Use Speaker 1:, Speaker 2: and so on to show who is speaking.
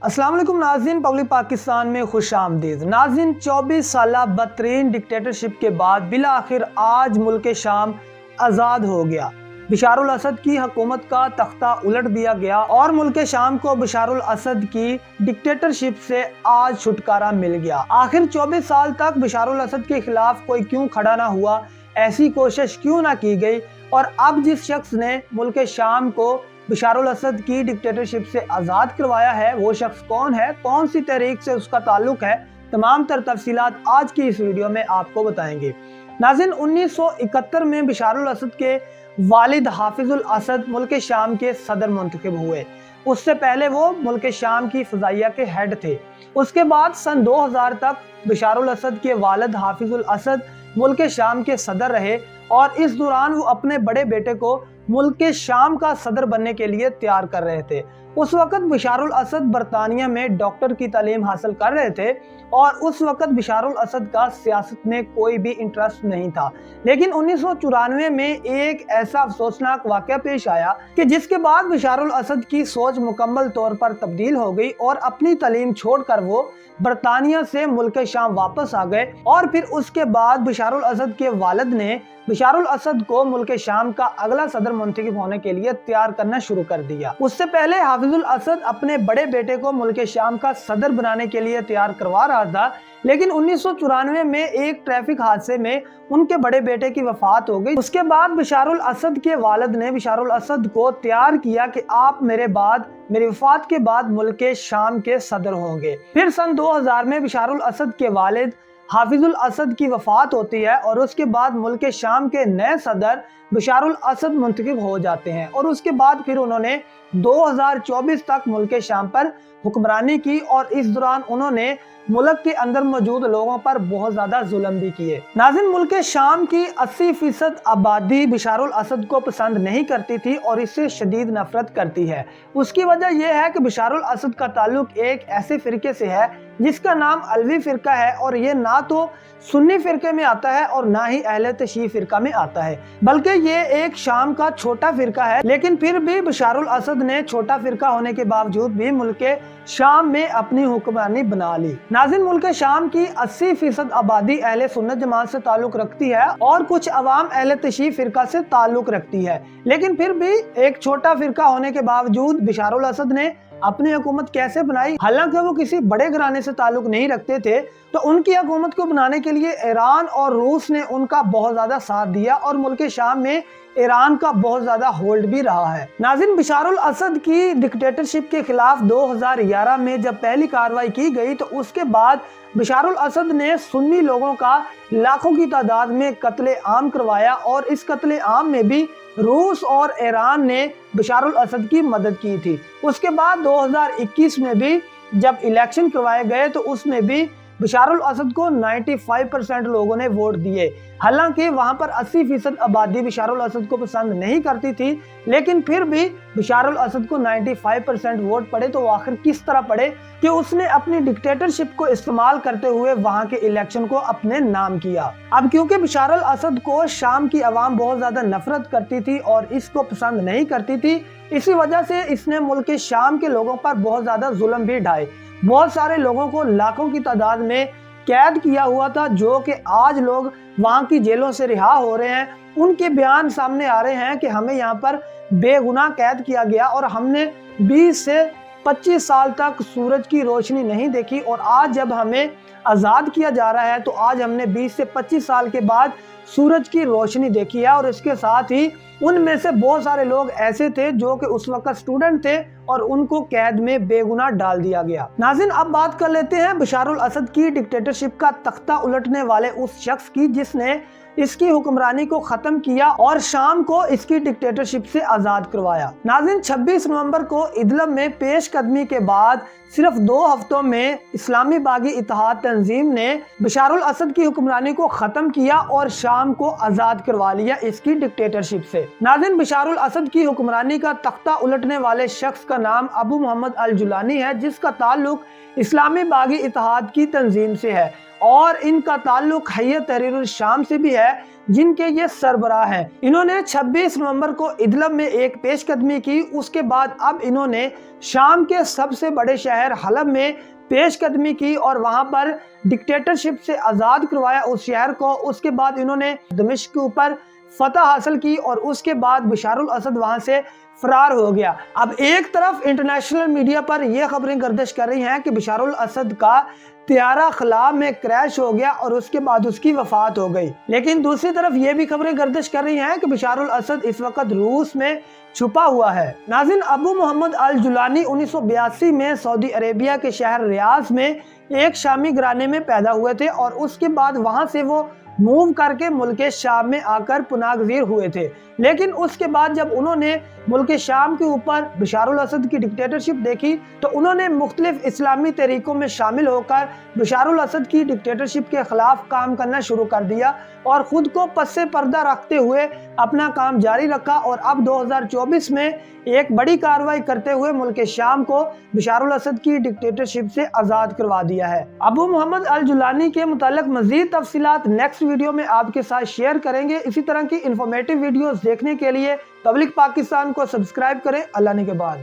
Speaker 1: अस्सलाम वालेकुम नाज़रीन, पब्लिक पाकिस्तान में खुश आमदीद। नाज़रीन, 24 साला बदतरीन डिक्टेटरशिप के बाद बिला आखिर आज मुल्क शाम आज़ाद हो गया। बशारुल असद की हुकूमत का तख्ता उलट दिया गया और मुल्क शाम को बशारुल असद की डिक्टेटरशिप से आज छुटकारा मिल गया। आखिर 24 साल तक बशारुल असद के खिलाफ कोई क्यों खड़ा ना हुआ, ऐसी कोशिश क्यों ना की गई, और अब जिस शख्स ने मुल्क शाम को बशारुल असद की डिक्टेटरशिप से आज़ाद करवाया है वो शख्स कौन है, कौन सी तहरीक से उसका ताल्लुक है, तमाम तर तफसीलात आज की इस वीडियो में आपको बताएंगे। नाज़रीन, 1971 में बशारुल असद के वालिद हाफिजुल असद मुल्क शाम के सदर मुंतखब हुए। उससे पहले वो मुल्क शाम की फ़ज़ाइया के हेड थे। उसके बाद सन 2000 तक बशारुल असद के वालिद हाफिजुल असद मुल्क शाम के सदर रहे और इस दौरान वो अपने बड़े बेटे को मुल्क शाम का सदर बनने के लिए तैयार कर रहे थे। उस वक़्त बशारुल असद बरतानिया में डॉक्टर की तालीम हासिल कर रहे थे और उस वक़्त बशारुल असद का सियासत में कोई भी इंटरेस्ट नहीं था। लेकिन 1994 में एक ऐसा अफसोसनाक वाक़या पेश आया कि जिसके बाद बशारुल असद की सोच मुकम्मल तौर पर तब्दील हो गई और अपनी तालीम छोड़कर वो बरतानिया से मुल्क शाम वापस आ गए। और फिर उसके बाद बशारुल असद के वालिद ने बशारुल असद को मुल्क शाम का अगला सदर मुंतखब होने के लिए तैयार करना शुरू कर दिया। उससे पहले हाफिजुल असद अपने बड़े बेटे को मुल्क शाम का सदर बनाने के लिए तैयार करवा रहा था, लेकिन 1994 में एक ट्रैफिक हादसे में उनके बड़े बेटे की वफात हो गई। उसके बाद बशारुल असद के वालिद ने बशारुल असद को तैयार किया कि आप मेरी वफात के बाद मुल्क शाम के सदर होंगे। फिर सन 2000 में बशारुल असद के वालिद हाफिजुल असद की वफात होती है और उसके बाद मुल्क शाम के नए सदर बशारुल असद मुंतखब हो जाते हैं और उसके बाद फिर उन्होंने 2024 तक मुल्क शाम पर हुक्मरानी की और इस दौरान उन्होंने मुल्क के अंदर मौजूद लोगों पर बहुत ज्यादा जुल्म भी किए। नाज़रीन, मुल्क शाम की 80% आबादी बशारुल असद को पसंद नहीं करती थी और इससे शदीद नफरत करती है। उसकी वजह यह है कि बशारुल असद का ताल्लुक एक ऐसे फिरके से है जिसका नाम अलवी फिरका है और ये ना तो सुन्नी फिरके में आता है और ना ही अहले तशीह फिरका में आता है, बल्कि ये एक शाम का छोटा फिरका है। लेकिन फिर भी बशारुल असद ने छोटा फिरका होने के बावजूद भी मुल्क शाम में अपनी हुक्मरानी बना ली। नाज़रीन, मुल्क शाम की 80% आबादी अहले सुन्नत जमात से ताल्लुक रखती है और कुछ अवाम अहले तशीह फिरका से ताल्लुक रखती है। लेकिन फिर भी एक छोटा फिरका होने के बावजूद बशारुल असद ने अपनी हुकूमत कैसे बनाई? हालांकि वो किसी बड़े घराने से ताल्लुक नहीं रखते थे, तो उनकी हुकूमत को बनाने के लिए ईरान और रूस ने उनका बहुत ज्यादा साथ दिया और मुल्क शाम में ईरान का बहुत ज्यादा होल्ड भी रहा है। नाज़रीन, बशारुल असद की डिक्टेटरशिप के खिलाफ 2011 में जब पहली कार्रवाई की गई तो उसके बाद बशारुल असद ने सुन्नी लोगों का लाखों की तादाद में कत्ले आम करवाया और इस कत्ले आम में भी रूस और ईरान ने बशारुल असद की मदद की थी। उसके बाद 2021 में भी जब इलेक्शन करवाए गए तो उसमें भी बशारुल असद को 95% लोगों ने वोट दिए। हालांकि वहां पर 80% आबादी बशारुल असद को पसंद नहीं करती थी, लेकिन फिर भी बशारुल असद को 95% वोट पड़े। तो आखिर किस तरह पड़े कि उसने अपनी डिक्टेटरशिप को इस्तेमाल करते हुए वहां के इलेक्शन को अपने नाम किया। अब क्योंकि बशारुल असद को शाम की आवाम बहुत ज्यादा नफरत करती थी और इसको पसंद नहीं करती थी, इसी वजह से इसने मुल्क शाम के लोगों पर बहुत ज्यादा जुल्म भी ढाए। बहुत सारे लोगों को लाखों की तादाद में कैद किया हुआ था, जो कि आज लोग वहां की जेलों से रिहा हो रहे हैं। उनके बयान सामने आ रहे हैं कि हमें यहाँ पर बेगुनाह कैद किया गया और हमने 20 से 25 साल तक सूरज की रोशनी नहीं देखी और आज जब हमें आज़ाद किया जा रहा है तो आज हमने 20 से 25 साल के बाद सूरज की रोशनी देखी है। और इसके साथ ही उनमें से बहुत सारे लोग ऐसे थे जो कि उस वक्त स्टूडेंट थे और उनको कैद में बेगुनाह डाल दिया गया। नाज़रीन, अब बात कर लेते हैं बशारुल असद की डिक्टेटरशिप का तख्ता उलटने वाले उस शख्स की जिसने इसकी हुक्मरानी को खत्म किया और शाम को इसकी डिक्टेटरशिप से आज़ाद करवाया। नाज़रीन, 26 नवंबर को इदलिब में पेश कदमी के बाद सिर्फ 2 हफ्तों में इस्लामी बागी इत्तेहाद तंजीम ने बशारुल असद की हुक्मरानी को खत्म किया और शाम को आज़ाद करवा लिया इसकी डिक्टेटरशिप से। नाज़रीन, बशारुल असद की हुक्मरानी का तख्ता उलटने वाले शख्स का नाम अबू मोहम्मद अल जुलानी है, जिसका ताल्लुक इस्लामी बागी इत्तेहाद की तंजीम से है اور ان کا تعلق حیات تحریر الشام سے بھی ہے جن کے یہ سربراہ ہیں۔ انہوں نے 26 نومبر کو ادلب میں ایک پیش قدمی کی، اس کے بعد اب انہوں نے شام کے سب سے بڑے شہر حلب میں پیش قدمی کی اور وہاں پر ڈکٹیٹرشپ سے آزاد کروایا اس شہر کو۔ اس کے بعد انہوں نے دمشق کے اوپر فتح حاصل کی اور اس کے بعد بشار الاسد وہاں سے فرار ہو گیا۔ اب ایک طرف انٹرنیشنل میڈیا پر یہ خبریں گردش کر رہی ہیں کہ بشار الاسد کا طیارہ خلا میں کریش ہو گیا اور اس کے بعد اس کی وفات ہو گئی، لیکن دوسری طرف یہ بھی خبریں گردش کر رہی ہیں کہ بشار الاسد اس وقت روس میں چھپا ہوا ہے۔ ناظرین، ابو محمد الجولانی 1982 میں سعودی عربیہ کے شہر ریاض میں ایک شامی گھرانے میں پیدا ہوئے تھے اور اس کے بعد وہاں سے وہ موو کر کے ملک شام میں آ کر پناہ گزیر ہوئے تھے، لیکن اس کے بعد جب انہوں نے ملک شام کے اوپر بشار الاسد کی ڈکٹیٹرشپ دیکھی تو انہوں نے مختلف اسلامی تحریکوں میں شامل ہو کر بشار الاسد کی ڈکٹیٹرشپ کے خلاف کام کرنا شروع کر دیا اور خود کو پس پردہ رکھتے ہوئے اپنا کام جاری رکھا، اور اب 2024 میں ایک بڑی کارروائی کرتے ہوئے ملک شام کو بشار الاسد کی ڈکٹیٹرشپ سے آزاد کروا دیا ہے۔ ابو محمد الجولانی کے متعلق مزید تفصیلات نیکسٹ ویڈیو میں آپ کے ساتھ شیئر کریں گے۔ اسی طرح کی انفارمیٹیو ویڈیوز دیکھنے کے لیے پبلک پاکستان کو سبسکرائب کریں۔ اللہ نے کے بعد